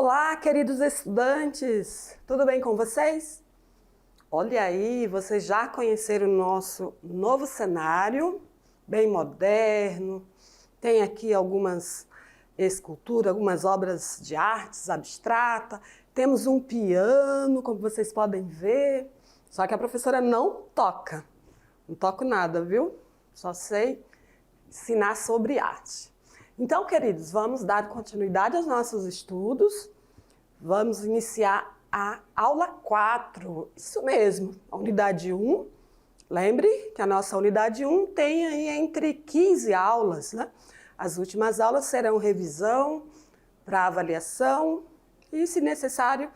Olá, queridos estudantes! Tudo bem com vocês? Olha aí, vocês já conheceram o nosso novo cenário, bem moderno. Tem aqui algumas esculturas, algumas obras de artes abstrata. Temos um piano, como vocês podem ver. Só que a professora não toca. Não toco nada, viu? Só sei ensinar sobre arte. Então, queridos, vamos dar continuidade aos nossos estudos. Vamos iniciar a aula 4. Isso mesmo, a unidade 1. Lembre que a nossa unidade 1 tem aí entre 15 aulas, né? As últimas aulas serão revisão para avaliação e, se necessário,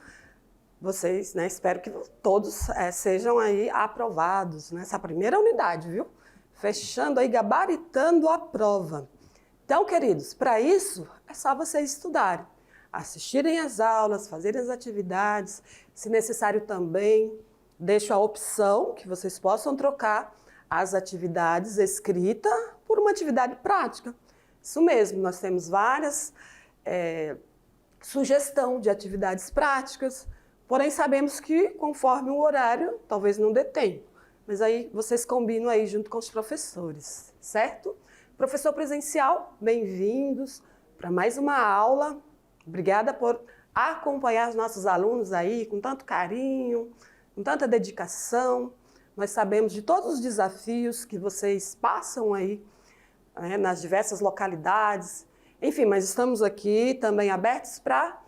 vocês, né, espero que todos sejam aí aprovados nessa primeira unidade, viu? Fechando aí, gabaritando a prova. Então, queridos, para isso é só vocês estudarem, assistirem às aulas, fazerem as atividades, se necessário também, deixo a opção que vocês possam trocar as atividades escritas por uma atividade prática. Isso mesmo, nós temos várias sugestões de atividades práticas, porém sabemos que conforme o horário, talvez não dê tempo, mas aí vocês combinam aí junto com os professores, certo? Professor presencial, bem-vindos para mais uma aula. Obrigada por acompanhar os nossos alunos aí com tanto carinho, com tanta dedicação. Nós sabemos de todos os desafios que vocês passam aí, né, nas diversas localidades. Enfim, mas estamos aqui também abertos para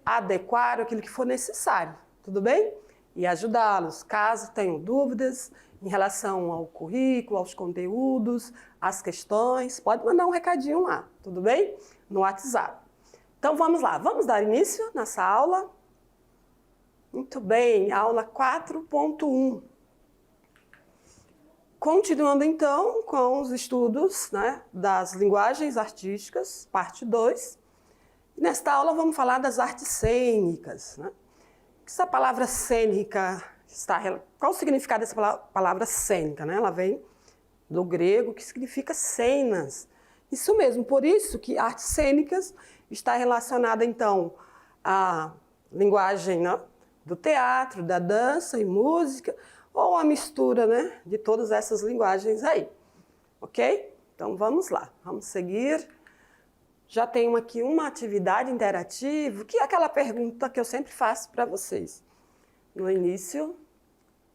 adequar aquilo que for necessário, tudo bem? E ajudá-los, caso tenham dúvidas em relação ao currículo, aos conteúdos, às questões, pode mandar um recadinho lá, tudo bem? No WhatsApp. Então vamos lá, vamos dar início nessa aula? Muito bem, aula 4.1. Continuando então com os estudos, né, das linguagens artísticas, parte 2. Nesta aula vamos falar das artes cênicas, né? Essa palavra cênica, qual o significado dessa palavra cênica, né? Ela vem do grego, que significa cenas. Isso mesmo, por isso que artes cênicas está relacionada, então, à linguagem, né, do teatro, da dança e música, ou a mistura, né, de todas essas linguagens aí, ok? Então, vamos lá, vamos seguir. Já tenho aqui uma atividade interativa, que é aquela pergunta que eu sempre faço para vocês no início,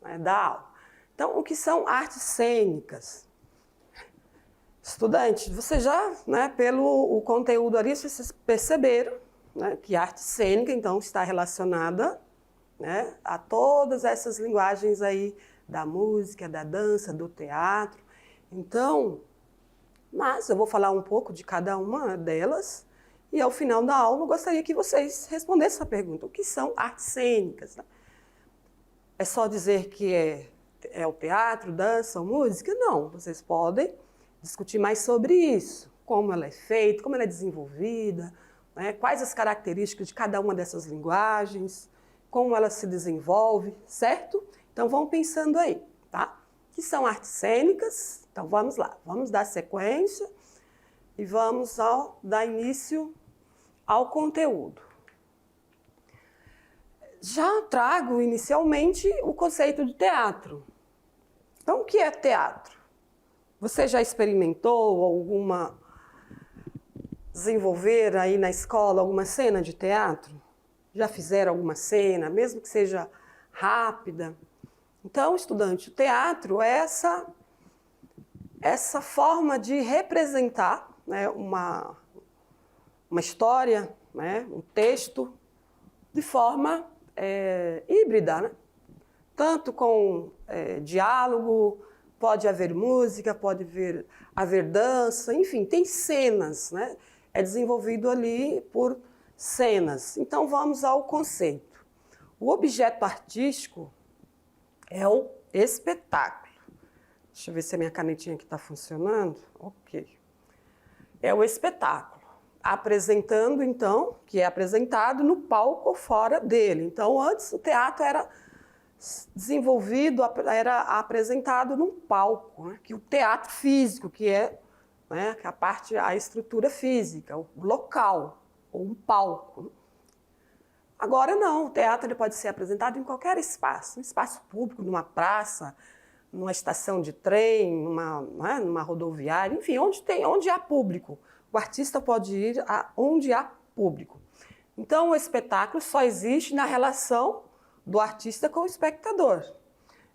né, da aula. Então, o que são artes cênicas? Estudantes, você já, né, pelo o conteúdo ali, vocês perceberam, né, que arte cênica, então, está relacionada, né, a todas essas linguagens aí da música, da dança, do teatro. Então, mas eu vou falar um pouco de cada uma delas e ao final da aula eu gostaria que vocês respondessem essa pergunta. O que são artes cênicas? É só dizer que é o teatro, dança ou música? Não, vocês podem discutir mais sobre isso. Como ela é feita, como ela é desenvolvida, né? Quais as características de cada uma dessas linguagens, como ela se desenvolve, certo? Então vão pensando aí, tá? O que são artes cênicas? Então vamos lá, vamos dar sequência e vamos dar início ao conteúdo. Já trago inicialmente o conceito de teatro. Então o que é teatro? Você já experimentou desenvolver aí na escola alguma cena de teatro? Já fizeram alguma cena, mesmo que seja rápida? Então, estudante, o teatro é essa forma de representar, né, uma história, né, um texto, de forma híbrida, né? Tanto com diálogo, pode haver música, pode haver dança, enfim, tem cenas, né? É desenvolvido ali por cenas. Então, vamos ao conceito. O objeto artístico é o espetáculo. Deixa eu ver se a minha canetinha aqui está funcionando. Ok. É o espetáculo. Apresentando, então, que é apresentado no palco ou fora dele. Então, antes o teatro era desenvolvido, era apresentado num palco, né? Que o teatro físico, que é, né, a estrutura física, o local, ou um palco. Agora não, o teatro ele pode ser apresentado em qualquer espaço, um espaço público, numa praça, numa estação de trem, numa rodoviária, enfim, onde há público. O artista pode ir onde há público. Então, o espetáculo só existe na relação do artista com o espectador.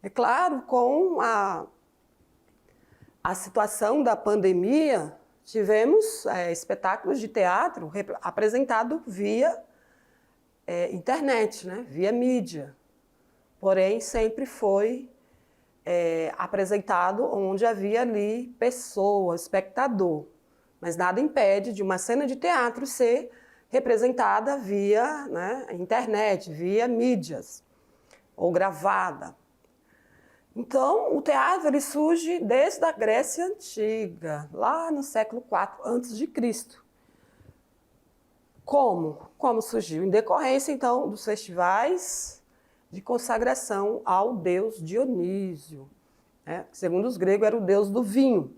É claro, com a situação da pandemia, tivemos espetáculos de teatro apresentados via internet, né? Via mídia. Porém, sempre foi apresentado onde havia ali pessoa, espectador. Mas nada impede de uma cena de teatro ser representada via internet, via mídias, ou gravada. Então, o teatro ele surge desde a Grécia Antiga, lá no século IV a.C. Como surgiu? Em decorrência, então, dos festivais de consagração ao deus Dionísio, né? Segundo os gregos, era o deus do vinho.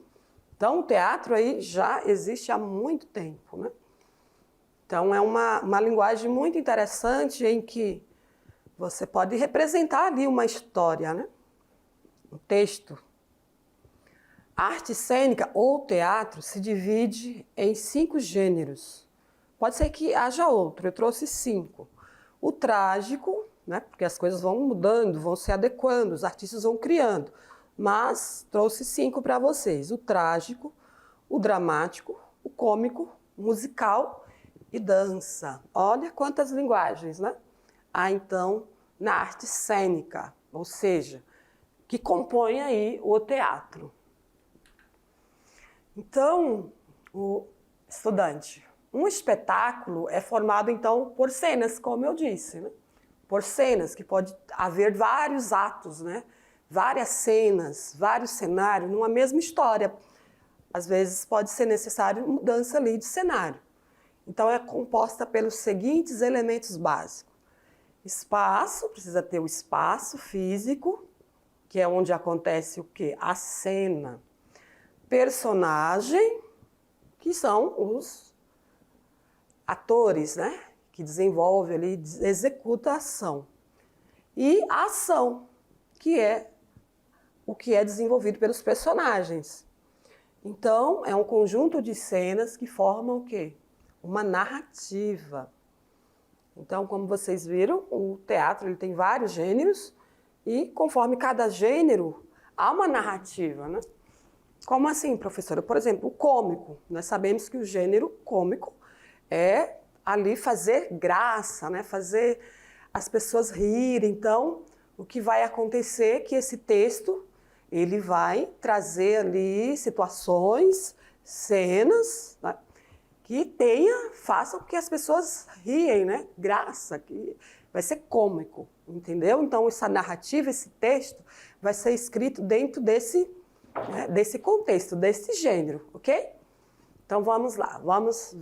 Então, o teatro aí já existe há muito tempo, né? Então, é uma linguagem muito interessante em que você pode representar ali uma história, né? Um texto. A arte cênica ou teatro se divide em 5 gêneros. Pode ser que haja outro, eu trouxe 5. O trágico, né? Porque as coisas vão mudando, vão se adequando, os artistas vão criando. Mas trouxe 5 para vocês. O trágico, o dramático, o cômico, o musical e dança. Olha quantas linguagens, né? Há, então, na arte cênica, ou seja, que compõe aí o teatro. Então, o estudante, um espetáculo é formado, então, por cenas, como eu disse, né? Por cenas, que pode haver vários atos, né? Várias cenas, vários cenários, numa mesma história. Às vezes pode ser necessário mudança ali de cenário. Então, é composta pelos seguintes elementos básicos. Espaço, precisa ter o espaço físico, que é onde acontece o quê? A cena. Personagem, que são os atores, né? Que desenvolve ali, executa a ação. E a ação, que é o que é desenvolvido pelos personagens. Então, é um conjunto de cenas que formam o quê? Uma narrativa. Então, como vocês viram, o teatro ele tem vários gêneros e, conforme cada gênero, há uma narrativa, né? Como assim, professora? Por exemplo, o cômico. Nós sabemos que o gênero cômico é ali fazer graça, né? Fazer as pessoas rirem. Então, o que vai acontecer é que esse texto ele vai trazer ali situações, cenas, né? Que façam com que as pessoas riem, né? Graça, que vai ser cômico, entendeu? Então, essa narrativa, esse texto, vai ser escrito dentro desse contexto, desse gênero, ok? Então, vamos lá, vamos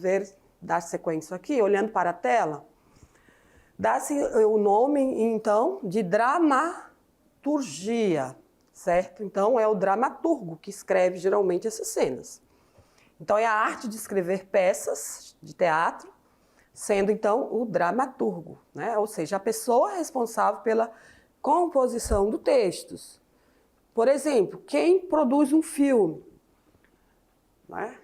dar sequência aqui, olhando para a tela. Dá-se o nome, então, de dramaturgia, certo? Então, é o dramaturgo que escreve, geralmente, essas cenas. Então, é a arte de escrever peças de teatro, sendo, então, o dramaturgo, né? Ou seja, a pessoa responsável pela composição dos textos. Por exemplo, quem produz um filme? Né?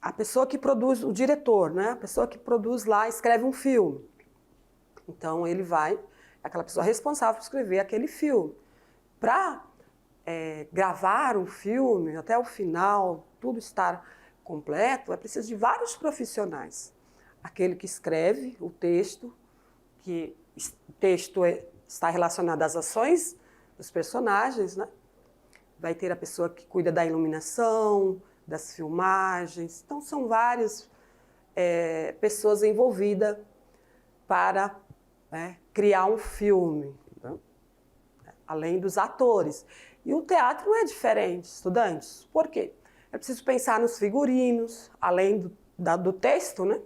A pessoa que produz, o diretor, né? A pessoa que produz lá, escreve um filme. Então, aquela pessoa responsável por escrever aquele filme. Para gravar um filme até o final, tudo estar completo, é preciso de vários profissionais. Aquele que escreve o texto, que o texto está relacionado às ações dos personagens, né? Vai ter a pessoa que cuida da iluminação, das filmagens. Então, são várias pessoas envolvidas para criar um filme, né? Além dos atores. E o teatro não é diferente, estudantes. Por quê? É preciso pensar nos figurinos, além do texto, né?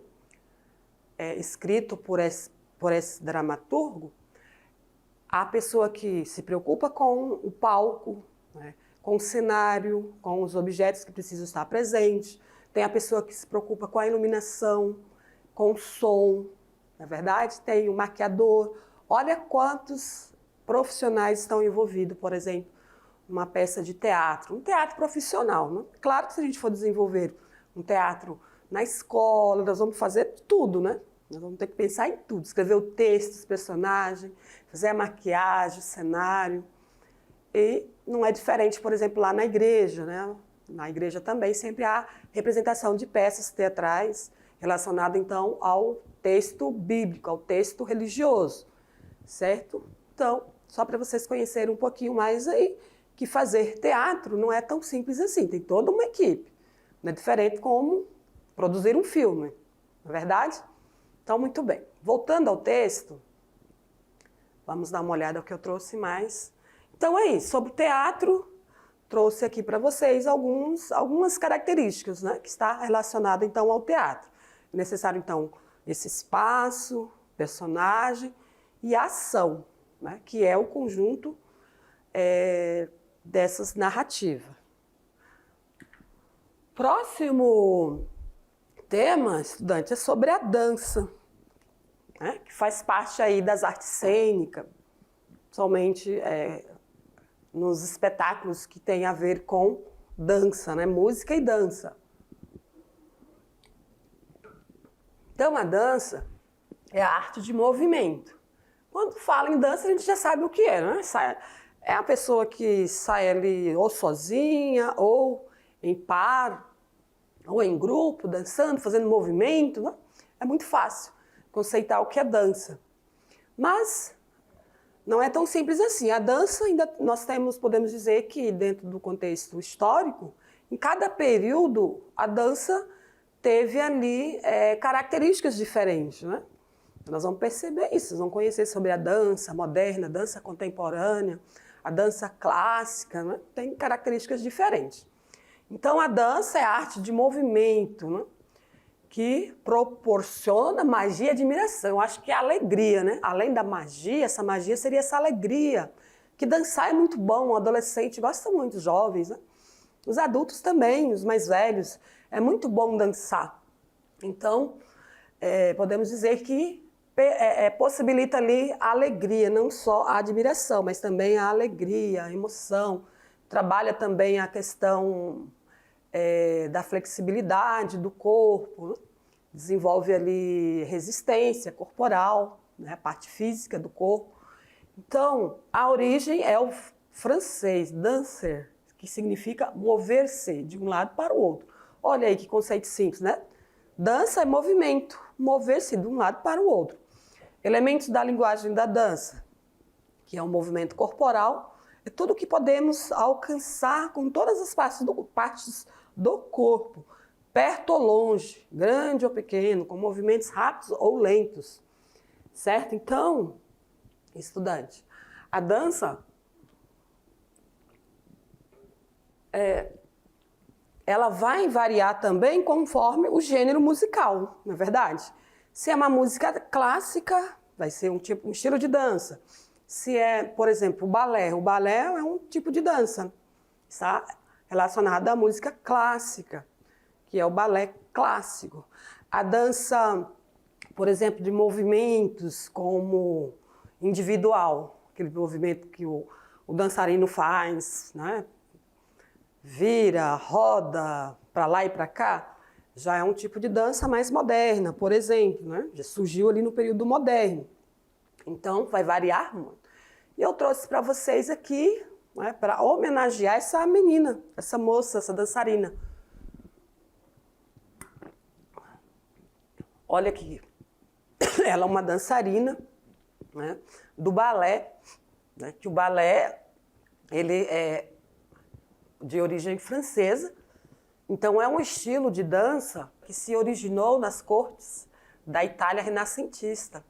Escrito por esse dramaturgo. A pessoa que se preocupa com o palco, né? Com o cenário, com os objetos que precisam estar presentes. Tem a pessoa que se preocupa com a iluminação, com o som, na verdade, tem o maquiador. Olha quantos profissionais estão envolvidos, por exemplo, numa peça de teatro, um teatro profissional, né? Claro que se a gente for desenvolver um teatro na escola, nós vamos fazer tudo, né? Nós vamos ter que pensar em tudo, escrever o texto, os personagens, fazer a maquiagem, o cenário. E não é diferente, por exemplo, lá na igreja, né? Na igreja também sempre há representação de peças teatrais relacionadas, então, ao texto bíblico, ao texto religioso, certo? Então, só para vocês conhecerem um pouquinho mais aí, que fazer teatro não é tão simples assim, tem toda uma equipe. Não é diferente como produzir um filme, não é verdade? Então, muito bem. Voltando ao texto, vamos dar uma olhada no que eu trouxe mais. Então é isso, sobre o teatro, trouxe aqui para vocês algumas características, né, que está relacionada então ao teatro. É necessário então esse espaço, personagem e ação, né, que é o conjunto dessas narrativas. Próximo tema, estudante, é sobre a dança, né, que faz parte aí das artes cênicas, somente nos espetáculos que têm a ver com dança, né? Música e dança. Então, a dança é a arte de movimento. Quando fala em dança, a gente já sabe o que é, né? É a pessoa que sai ali ou sozinha, ou em par, ou em grupo, dançando, fazendo movimento, né? É muito fácil conceitar o que é dança. Mas não é tão simples assim. A dança, ainda nós podemos dizer que dentro do contexto histórico, em cada período, a dança teve ali características diferentes, né? Nós vamos perceber isso, nós vamos conhecer sobre a dança moderna, a dança contemporânea, a dança clássica, né? Tem características diferentes. Então, a dança é a arte de movimento, né, que proporciona magia e admiração. Eu acho que é alegria, né? Além da magia, essa magia seria essa alegria. Que dançar é muito bom, o adolescente gosta muito, os jovens, né? Os adultos também, os mais velhos. É muito bom dançar. Então, podemos dizer que possibilita ali a alegria, não só a admiração, mas também a alegria, a emoção. Trabalha também a questão da flexibilidade do corpo, né? Desenvolve ali resistência corporal, né? A parte física do corpo. Então, a origem é o francês, danser, que significa mover-se de um lado para o outro. Olha aí que conceito simples, né? Dança é movimento, mover-se de um lado para o outro. Elementos da linguagem da dança, que é um movimento corporal, é tudo que podemos alcançar com todas as partes do corpo, perto ou longe, grande ou pequeno, com movimentos rápidos ou lentos, certo? Então, estudante, a dança ela vai variar também conforme o gênero musical, não é verdade? Se é uma música clássica, vai ser um estilo de dança. Se é, por exemplo, o balé é um tipo de dança, está relacionado à música clássica, que é o balé clássico. A dança, por exemplo, de movimentos como individual, aquele movimento que o dançarino faz, né? Vira, roda, para lá e para cá, já é um tipo de dança mais moderna, por exemplo, né? Já surgiu ali no período moderno. Então, vai variar muito. E eu trouxe para vocês aqui, né, para homenagear essa menina, essa moça, essa dançarina. Olha aqui, ela é uma dançarina, né, do balé, né, que o balé ele é de origem francesa, então é um estilo de dança que se originou nas cortes da Itália renascentista,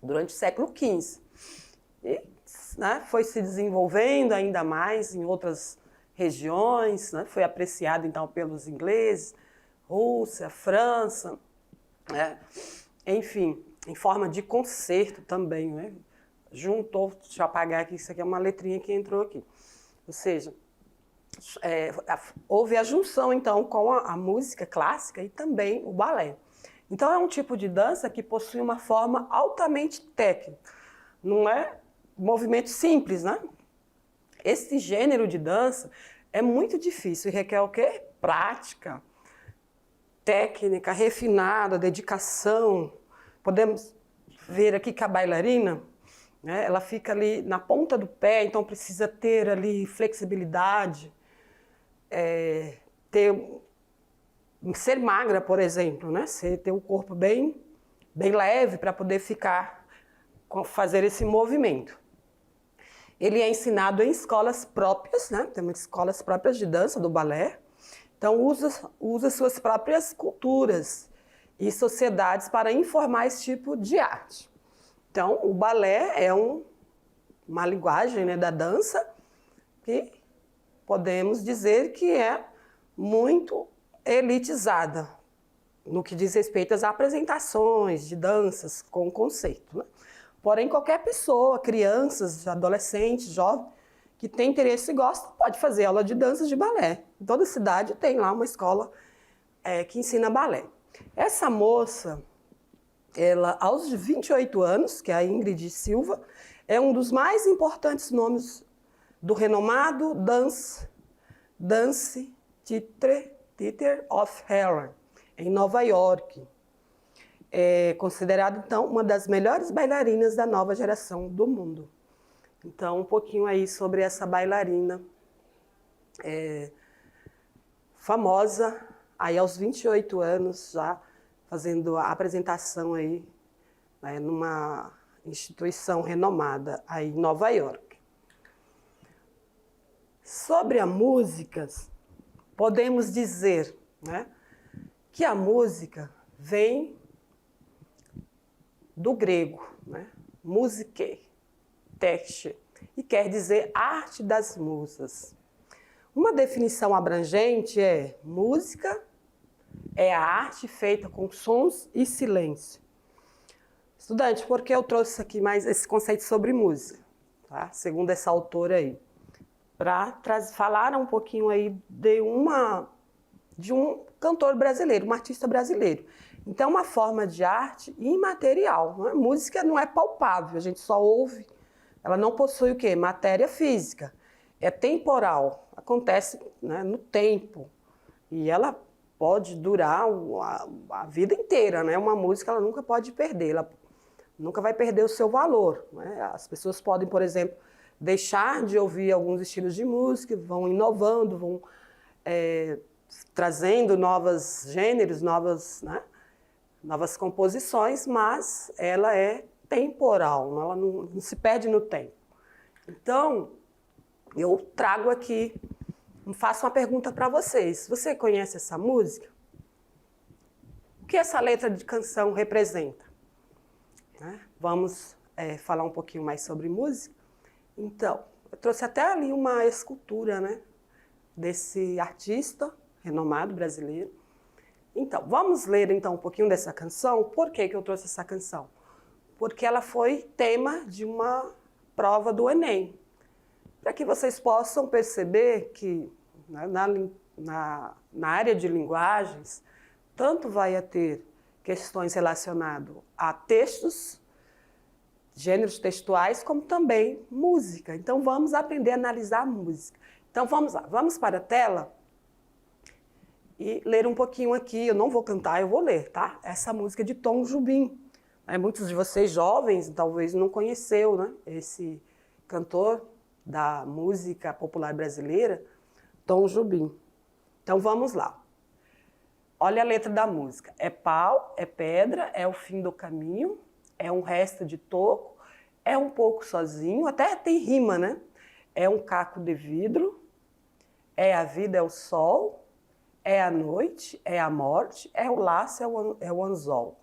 durante o século XV. E, né, foi se desenvolvendo ainda mais em outras regiões, né, foi apreciado então pelos ingleses, Rússia, França, né, enfim, em forma de concerto também, né, juntou, deixa eu apagar aqui, isso aqui é uma letrinha que entrou aqui, ou seja, houve a junção então com a música clássica e também o balé. Então é um tipo de dança que possui uma forma altamente técnica. Não é movimento simples, né? Esse gênero de dança é muito difícil e requer o quê? Prática, técnica refinada, dedicação. Podemos ver aqui que a bailarina, né, ela fica ali na ponta do pé, então precisa ter ali flexibilidade, ser magra, por exemplo, né? Ter o corpo bem leve para poder fazer esse movimento. Ele é ensinado em escolas próprias, né? Temos escolas próprias de dança, do balé. Então, usa suas próprias culturas e sociedades para informar esse tipo de arte. Então, o balé é uma linguagem, né, da dança que podemos dizer que é muito elitizada no que diz respeito às apresentações de danças com conceito, né? Porém, qualquer pessoa, crianças, adolescentes, jovens, que tem interesse e gosta, pode fazer aula de danças de balé. Em toda cidade tem lá uma escola que ensina balé. Essa moça, ela, aos 28 anos, que é a Ingrid Silva, é um dos mais importantes nomes do renomado Dance Theater of Harlem, em Nova York. É considerada, então, uma das melhores bailarinas da nova geração do mundo. Então, um pouquinho aí sobre essa bailarina famosa, aí aos 28 anos, já fazendo a apresentação aí, né, numa instituição renomada aí em Nova York. Sobre a música, podemos dizer, né, que a música vem do grego, né? Musique, texte, e quer dizer arte das musas. Uma definição abrangente é: música é a arte feita com sons e silêncio. Estudante, por que eu trouxe aqui mais esse conceito sobre música? Tá? Segundo essa autora aí, para falar um pouquinho aí de um cantor brasileiro, um artista brasileiro. Então, é uma forma de arte imaterial. Não é? Música não é palpável, a gente só ouve. Ela não possui o quê? Matéria física. É temporal, acontece, né, no tempo. E ela pode durar a vida inteira. Né? Uma música ela nunca pode perder, ela nunca vai perder o seu valor. Né? As pessoas podem, por exemplo, deixar de ouvir alguns estilos de música, vão inovando, vão trazendo novos gêneros, novas composições, mas ela é temporal, ela não se perde no tempo. Então, eu trago aqui, faço uma pergunta para vocês. Você conhece essa música? O que essa letra de canção representa? Vamos falar um pouquinho mais sobre música? Então, eu trouxe até ali uma escultura, né, desse artista renomado brasileiro. Então, vamos ler então um pouquinho dessa canção. Por que eu trouxe essa canção? Porque ela foi tema de uma prova do Enem. Para que vocês possam perceber que na área de linguagens, tanto vai ter questões relacionadas a textos, gêneros textuais, como também música. Então, vamos aprender a analisar a música. Então, vamos lá. Vamos para a tela e ler um pouquinho aqui. Eu não vou cantar, eu vou ler, tá? Essa música é de Tom Jobim. Muitos de vocês jovens talvez não conheceu, né, esse cantor da música popular brasileira, Tom Jobim. Então vamos lá. Olha a letra da música. É pau, é pedra, é o fim do caminho, é um resto de toco, é um pouco sozinho, até tem rima, né? É um caco de vidro, é a vida, é o sol, é a noite, é a morte, é o laço, é o anzol.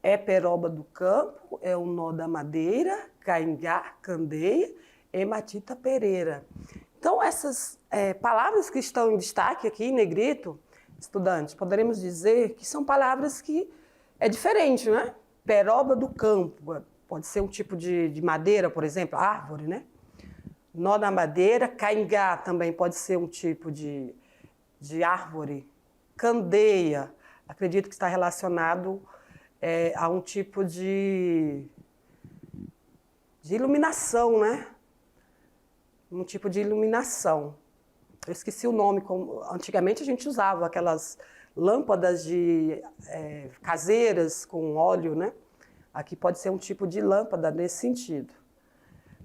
É peroba do campo, é o nó da madeira, caingá, candeia, hematita pereira. Então, essas palavras que estão em destaque aqui, em negrito, estudantes, poderemos dizer que são palavras que é diferente, né? Peroba do campo, pode ser um tipo de madeira, por exemplo, árvore, né? Nó da madeira, caingá também pode ser um tipo de árvore, candeia, acredito que está relacionado a um tipo de iluminação, né? Um tipo de iluminação. Eu esqueci o nome. Antigamente a gente usava aquelas lâmpadas caseiras com óleo, né? Aqui pode ser um tipo de lâmpada nesse sentido.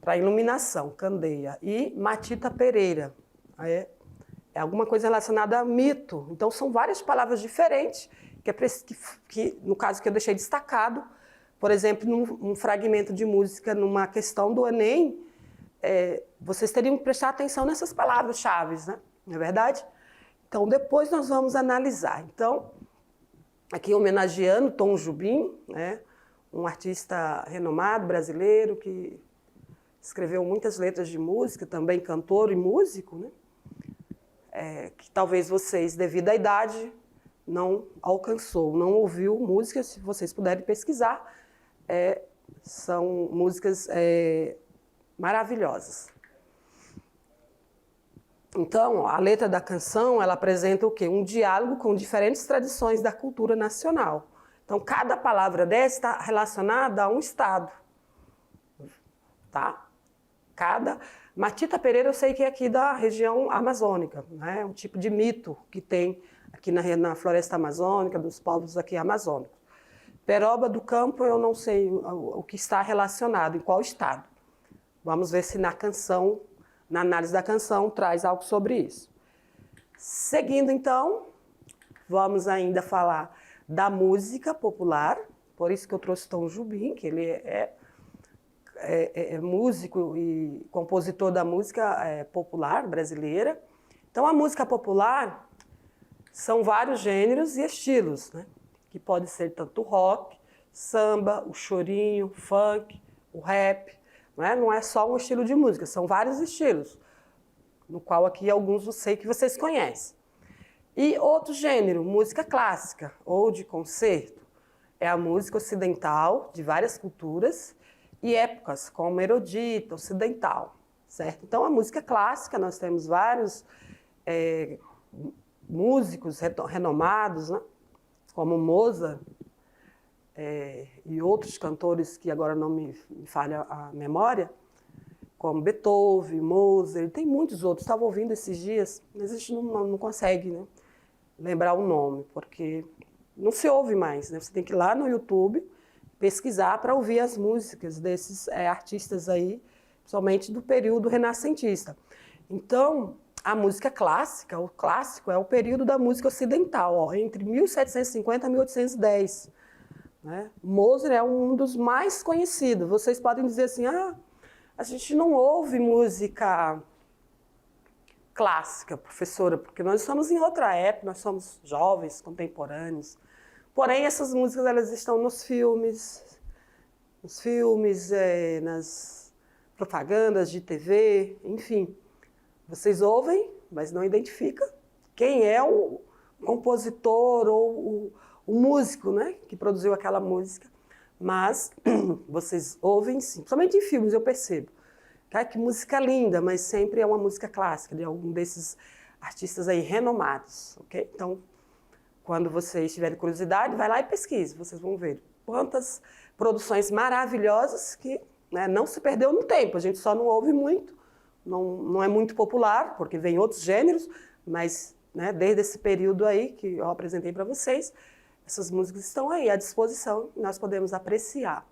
Para iluminação, candeia. E Matita Pereira. É alguma coisa relacionada a mito. Então são várias palavras diferentes, que no caso que eu deixei destacado, por exemplo, num fragmento de música, numa questão do Enem, vocês teriam que prestar atenção nessas palavras-chave, né? Não é verdade? Então, depois nós vamos analisar. Então, aqui homenageando Tom Jobim, né? Um artista renomado brasileiro que escreveu muitas letras de música, também cantor e músico, né? Que talvez vocês, devido à idade, não alcançou, não ouviu música, se vocês puderem pesquisar, são músicas maravilhosas. Então, a letra da canção, ela apresenta o quê? Um diálogo com diferentes tradições da cultura nacional. Então, cada palavra dessa está relacionada a um estado. Tá? Matita Pereira, eu sei que é aqui da região amazônica, né? É um tipo de mito que tem aqui na floresta amazônica, dos povos aqui amazônicos. Peroba do Campo, eu não sei o que está relacionado, em qual estado. Vamos ver se na canção, na análise da canção, traz algo sobre isso. Seguindo, então, vamos ainda falar da música popular, por isso que eu trouxe Tom Jobim, que ele é músico e compositor da música popular brasileira. Então, a música popular são vários gêneros e estilos, né? Que pode ser tanto o rock, samba, o chorinho, o funk, o rap. Não é só um estilo de música, são vários estilos, no qual aqui alguns eu sei que vocês conhecem. E outro gênero, música clássica ou de concerto, é a música ocidental de várias culturas e épocas, como erudita, ocidental, certo? Então, a música clássica, nós temos vários músicos renomados, né? Como Mozart e outros cantores que agora não me falha a memória, como Beethoven, Mozart, tem muitos outros. Estava ouvindo esses dias, mas a gente não consegue, né, lembrar o nome, porque não se ouve mais, né? Você tem que ir lá no YouTube pesquisar para ouvir as músicas desses artistas aí, principalmente do período renascentista. Então, a música clássica, o clássico, é o período da música ocidental, entre 1750 e 1810. Né? Mozart é um dos mais conhecidos. Vocês podem dizer assim, a gente não ouve música clássica, professora, porque nós estamos em outra época, nós somos jovens, contemporâneos. Porém, essas músicas elas estão nos filmes, nas propagandas de TV, enfim. Vocês ouvem, mas não identificam quem é o compositor ou o músico, né, que produziu aquela música. Mas vocês ouvem sim, principalmente em filmes eu percebo. Cara, que música linda, mas sempre é uma música clássica de algum desses artistas aí renomados, ok? Então, quando vocês tiverem curiosidade, vai lá e pesquise, vocês vão ver quantas produções maravilhosas que, né, não se perdeu no tempo, a gente só não ouve muito, não é muito popular, porque vem outros gêneros, mas, né, desde esse período aí que eu apresentei para vocês, essas músicas estão aí à disposição e nós podemos apreciar.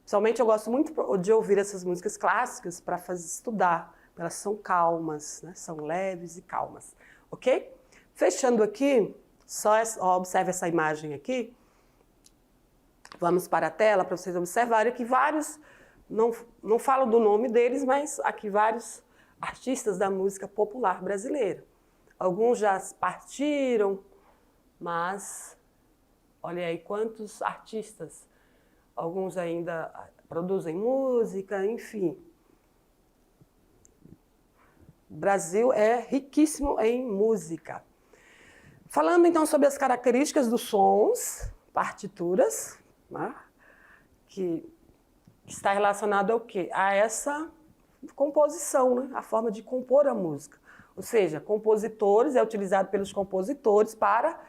Pessoalmente, eu gosto muito de ouvir essas músicas clássicas para estudar. Elas são calmas, né? São leves e calmas, ok? Fechando aqui, só observe essa imagem aqui. Vamos para a tela para vocês observarem que vários, não falo do nome deles, mas aqui vários artistas da música popular brasileira. Alguns já partiram, mas olha aí quantos artistas. Alguns ainda produzem música, enfim. O Brasil é riquíssimo em música. Falando então sobre as características dos sons, partituras, né, que está relacionado ao quê? A essa composição, né, a forma de compor a música. Ou seja, compositores, é utilizado pelos compositores para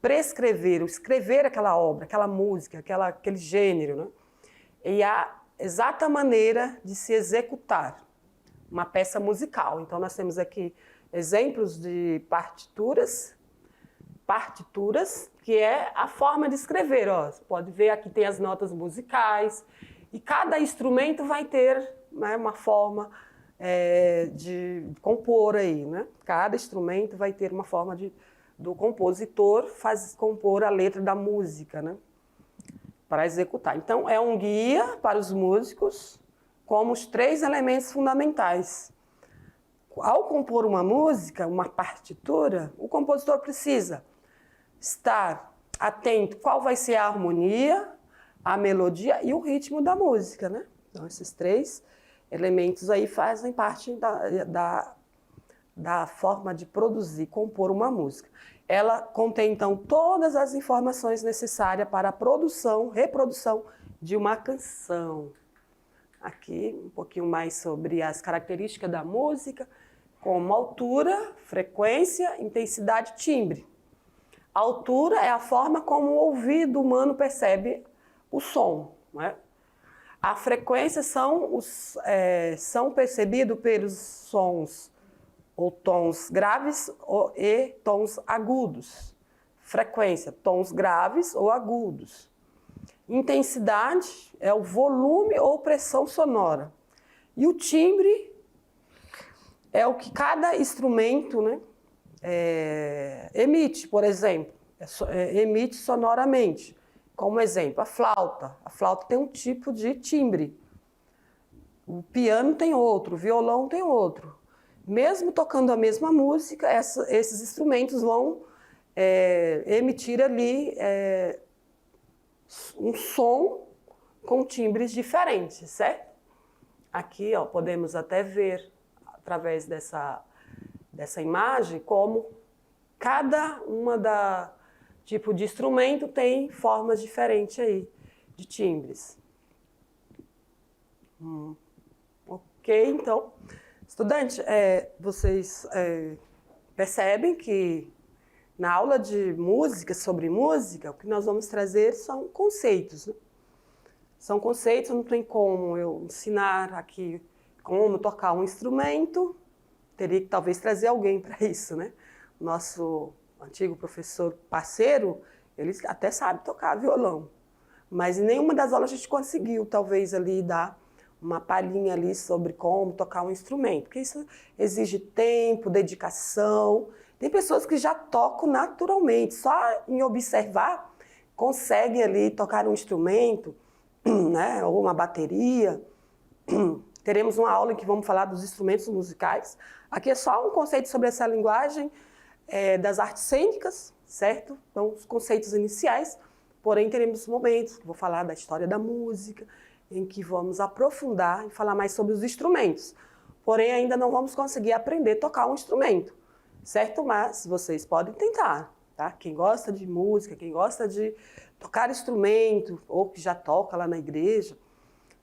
prescrever, o escrever aquela obra, aquela música, aquele gênero, né? E a exata maneira de se executar uma peça musical. Então, nós temos aqui exemplos de partituras, que é a forma de escrever. Ó. Você pode ver, aqui tem as notas musicais, e cada instrumento vai ter, né, uma forma de compor aí, né? Cada instrumento vai ter uma forma do compositor compor a letra da música, né? Para executar. Então, é um guia para os músicos como os 3 elementos fundamentais. Ao compor uma música, uma partitura, o compositor precisa estar atento qual vai ser a harmonia, a melodia e o ritmo da música, né? Então, esses 3 elementos aí fazem parte da forma de produzir, compor uma música. Ela contém, então, todas as informações necessárias para a produção, reprodução de uma canção. Aqui, um pouquinho mais sobre as características da música, como altura, frequência, intensidade e timbre. A altura é a forma como o ouvido humano percebe o som, né? A frequência são percebidos pelos sons ou tons graves e tons agudos. Frequência, tons graves ou agudos. Intensidade é o volume ou pressão sonora. E o timbre é o que cada instrumento, né, emite, por exemplo, emite sonoramente. Como exemplo, a flauta. A flauta tem um tipo de timbre. O piano tem outro, o violão tem outro. Mesmo tocando a mesma música, esses instrumentos vão emitir ali um som com timbres diferentes, certo? Aqui, ó, podemos até ver, através dessa imagem, como cada tipo de instrumento tem formas diferentes aí de timbres. Ok, então, estudante, vocês percebem que na aula de música, sobre música, o que nós vamos trazer são conceitos, né? São conceitos, não tem como eu ensinar aqui como tocar um instrumento, teria que talvez trazer alguém para isso, né? Nosso antigo professor parceiro, ele até sabe tocar violão, mas em nenhuma das aulas a gente conseguiu, talvez, ali dar uma palhinha ali sobre como tocar um instrumento, porque isso exige tempo, dedicação. Tem pessoas que já tocam naturalmente, só em observar, conseguem ali tocar um instrumento, né, ou uma bateria. Teremos uma aula em que vamos falar dos instrumentos musicais. Aqui é só um conceito sobre essa linguagem das artes cênicas, certo? Então, os conceitos iniciais, porém teremos momentos que vou falar da história da música, em que vamos aprofundar e falar mais sobre os instrumentos. Porém, ainda não vamos conseguir aprender a tocar um instrumento, certo? Mas vocês podem tentar, tá? Quem gosta de música, quem gosta de tocar instrumento, ou que já toca lá na igreja,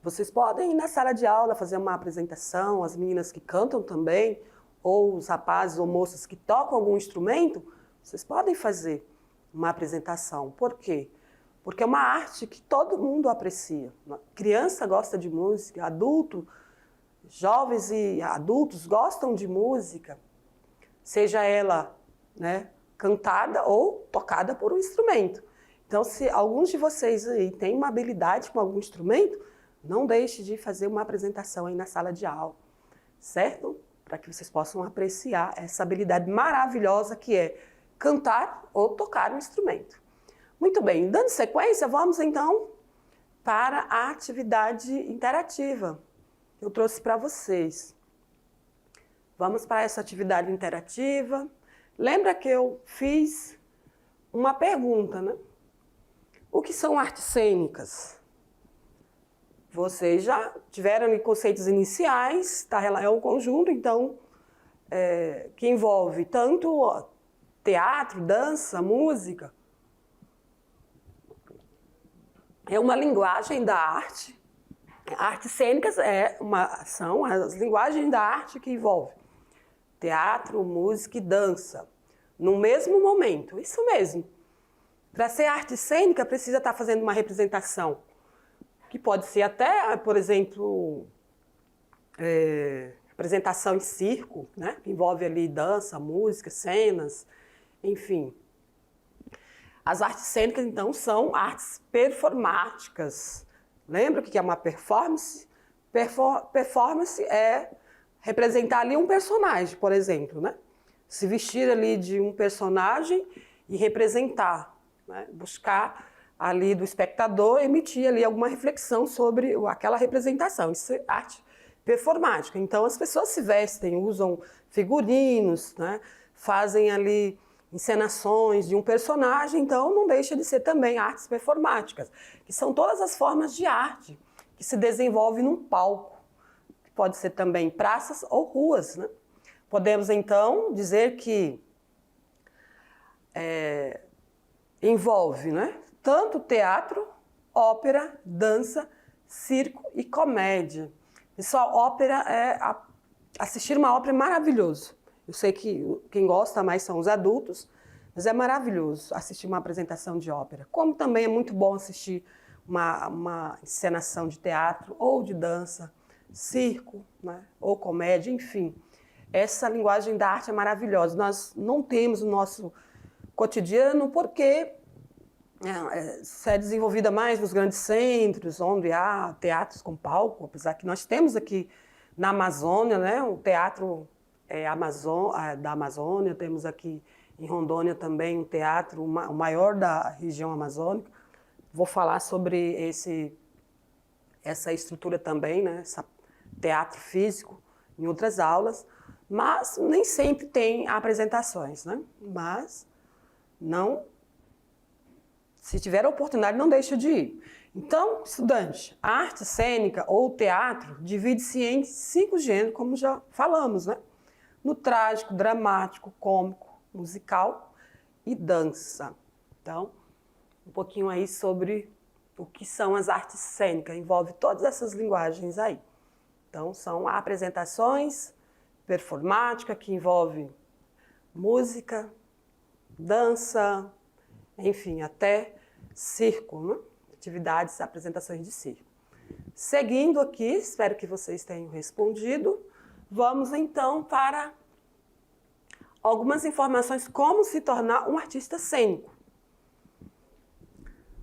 vocês podem ir na sala de aula fazer uma apresentação, as meninas que cantam também, ou os rapazes ou moças que tocam algum instrumento, vocês podem fazer uma apresentação. Por quê? Porque é uma arte que todo mundo aprecia. Criança gosta de música, adulto, jovens e adultos gostam de música, seja ela, né, cantada ou tocada por um instrumento. Então, se alguns de vocês aí têm uma habilidade com algum instrumento, não deixe de fazer uma apresentação aí na sala de aula, certo? Para que vocês possam apreciar essa habilidade maravilhosa que é cantar ou tocar um instrumento. Muito bem, dando sequência, vamos então para a atividade interativa que eu trouxe para vocês. Vamos para essa atividade interativa. Lembra que eu fiz uma pergunta, né? O que são artes cênicas? Vocês já tiveram conceitos iniciais, tá? É um conjunto, então, que envolve tanto teatro, dança, música. É uma linguagem da arte. Artes cênicas são as linguagens da arte que envolvem teatro, música e dança, no mesmo momento. Isso mesmo. Para ser arte cênica, precisa estar fazendo uma representação, que pode ser até, por exemplo, apresentação em circo, né? Que envolve ali dança, música, cenas, enfim. As artes cênicas, então, são artes performáticas. Lembra o que é uma performance? Performance é representar ali um personagem, por exemplo, né? Se vestir ali de um personagem e representar, né? Buscar ali do espectador emitir ali alguma reflexão sobre aquela representação. Isso é arte performática. Então, as pessoas se vestem, usam figurinos, né? Fazem ali encenações de um personagem, então não deixa de ser também artes performáticas, que são todas as formas de arte que se desenvolve num palco, que pode ser também praças ou ruas, né? Podemos, então, dizer que envolve, né, tanto teatro, ópera, dança, circo e comédia. Pessoal, ópera assistir uma ópera é maravilhoso. Eu sei que quem gosta mais são os adultos, mas é maravilhoso assistir uma apresentação de ópera. Como também é muito bom assistir uma encenação de teatro ou de dança, circo, né, ou comédia, enfim. Essa linguagem da arte é maravilhosa. Nós não temos no nosso cotidiano porque isso é desenvolvida mais nos grandes centros, onde há teatros com palco, apesar que nós temos aqui na Amazônia, né, o teatro da Amazônia, temos aqui em Rondônia também um teatro, o maior da região amazônica. Vou falar sobre essa estrutura também, né, esse teatro físico, em outras aulas, mas nem sempre tem apresentações, né? Mas não, se tiver a oportunidade, não deixe de ir. Então, estudante, a arte cênica ou teatro divide-se em 5 gêneros, como já falamos, né? No trágico, dramático, cômico, musical e dança. Então, um pouquinho aí sobre o que são as artes cênicas, envolve todas essas linguagens aí. Então, são apresentações performáticas que envolve música, dança, enfim, até circo, né? Atividades, apresentações de circo. Seguindo aqui, espero que vocês tenham respondido. Vamos então para algumas informações como se tornar um artista cênico.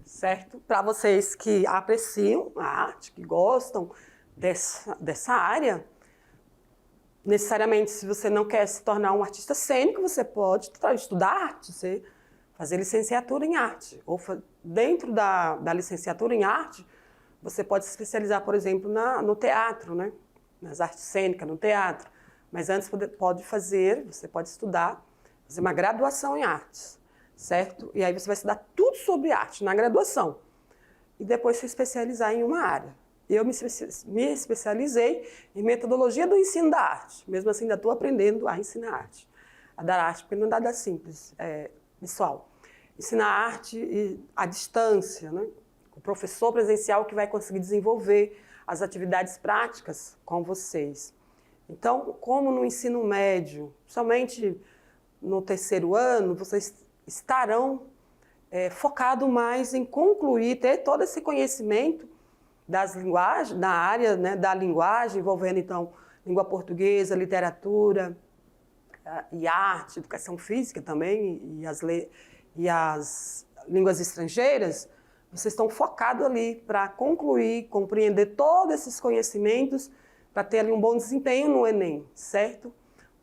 Certo? Para vocês que apreciam a arte, que gostam dessa área, necessariamente, se você não quer se tornar um artista cênico, você pode estudar arte, você fazer licenciatura em arte. Ou dentro da licenciatura em arte, você pode se especializar, por exemplo, no teatro, né? Nas artes cênicas, no teatro. Mas antes você pode estudar, fazer uma graduação em artes, certo? E aí você vai estudar tudo sobre arte na graduação. E depois se especializar em uma área. Eu me especializei em metodologia do ensino da arte. Mesmo assim, ainda estou aprendendo a ensinar arte. A dar arte, porque não é nada simples, pessoal. Ensinar arte à distância, né? O professor presencial que vai conseguir desenvolver as atividades práticas com vocês. Então, como no ensino médio, somente no 3º ano, vocês estarão focados mais em concluir, ter todo esse conhecimento das linguagens, da área, né, da linguagem, envolvendo, então, língua portuguesa, literatura e arte, educação física também, e as línguas estrangeiras. Vocês estão focados ali para concluir, compreender todos esses conhecimentos, para ter ali um bom desempenho no Enem, certo?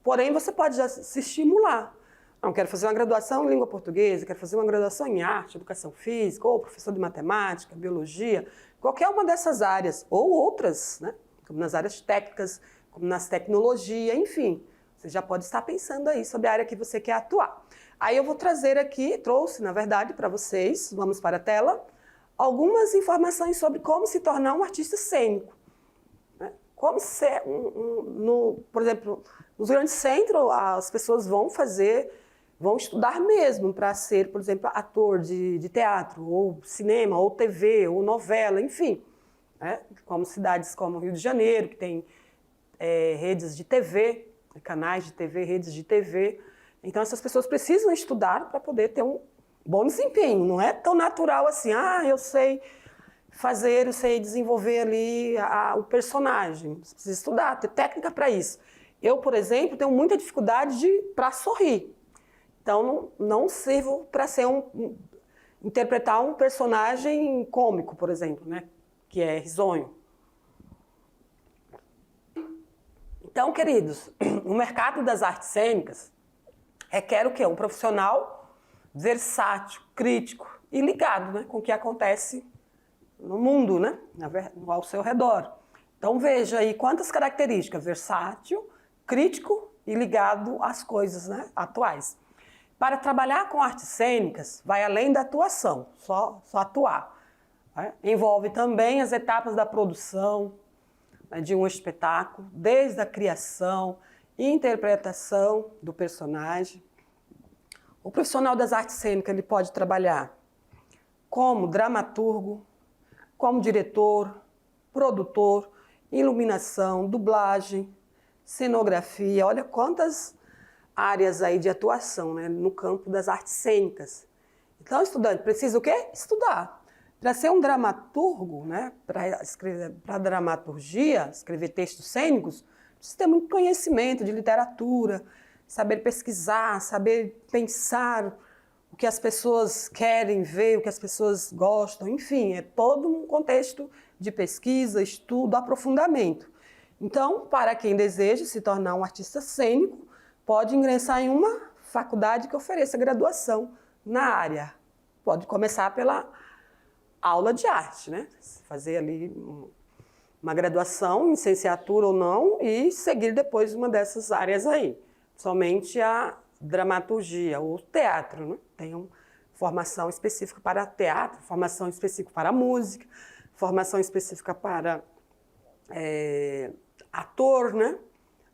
Porém, você pode já se estimular. Não, quero fazer uma graduação em língua portuguesa, quero fazer uma graduação em arte, educação física, ou professor de matemática, biologia, qualquer uma dessas áreas, ou outras, né? Como nas áreas técnicas, como nas tecnologias, enfim. Você já pode estar pensando aí sobre a área que você quer atuar. Aí eu vou trazer aqui, trouxe, na verdade, para vocês, vamos para a tela, algumas informações sobre como se tornar um artista cênico. Né? Como ser, por exemplo, nos grandes centros, as pessoas vão estudar mesmo para ser, por exemplo, ator de teatro, ou cinema, ou TV, ou novela, enfim. Né? Como cidades como Rio de Janeiro, que tem redes de TV, canais de TV, redes de TV. Então, essas pessoas precisam estudar para poder ter bom desempenho. Não é tão natural assim, eu sei fazer, eu sei desenvolver ali o personagem. Você precisa estudar, ter técnica para isso. Eu, por exemplo, tenho muita dificuldade para sorrir. Então, não sirvo para ser interpretar um personagem cômico, por exemplo, né? Que é risonho. Então, queridos, o mercado das artes cênicas requer o quê? Um profissional versátil, crítico e ligado, né, com o que acontece no mundo, né, ao seu redor. Então, veja aí quantas características: versátil, crítico e ligado às coisas, né, atuais. Para trabalhar com artes cênicas, vai além da atuação, só atuar. Né? Envolve também as etapas da produção, né, de um espetáculo, desde a criação e interpretação do personagem. O profissional das artes cênicas ele pode trabalhar como dramaturgo, como diretor, produtor, iluminação, dublagem, cenografia. Olha quantas áreas aí de atuação, né, no campo das artes cênicas. Então, o estudante precisa o quê? Estudar. Para ser um dramaturgo, né, para dramaturgia, escrever textos cênicos, precisa ter muito conhecimento de literatura, saber pesquisar, saber pensar o que as pessoas querem ver, o que as pessoas gostam, enfim, é todo um contexto de pesquisa, estudo, aprofundamento. Então, para quem deseja se tornar um artista cênico, pode ingressar em uma faculdade que ofereça graduação na área. Pode começar pela aula de arte, né? Fazer ali uma graduação, licenciatura ou não, e seguir depois uma dessas áreas aí. Somente a dramaturgia ou teatro, né? Tem uma formação específica para teatro, formação específica para música, formação específica para ator, né?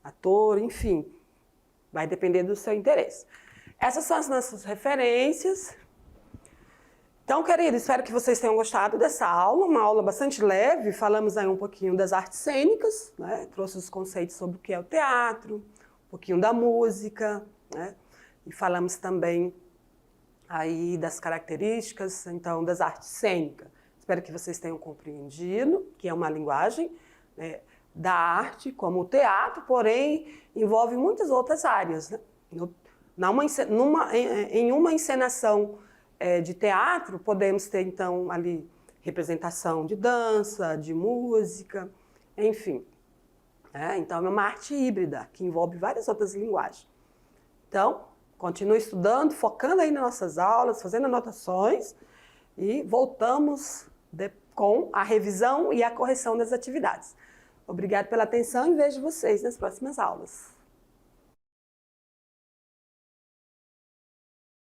Ator, enfim, vai depender do seu interesse. Essas são as nossas referências. Então, queridos, espero que vocês tenham gostado dessa aula, uma aula bastante leve. Falamos aí um pouquinho das artes cênicas, né? Trouxe os conceitos sobre o que é o teatro, um pouquinho da música, né? E falamos também aí das características, então, das artes cênicas. Espero que vocês tenham compreendido que é uma linguagem, né, da arte, como o teatro, porém, envolve muitas outras áreas, né? Em uma encenação de teatro, podemos ter, então, ali representação de dança, de música, enfim. Então, é uma arte híbrida, que envolve várias outras linguagens. Então, continue estudando, focando aí nas nossas aulas, fazendo anotações, e voltamos com a revisão e a correção das atividades. Obrigada pela atenção e vejo vocês nas próximas aulas.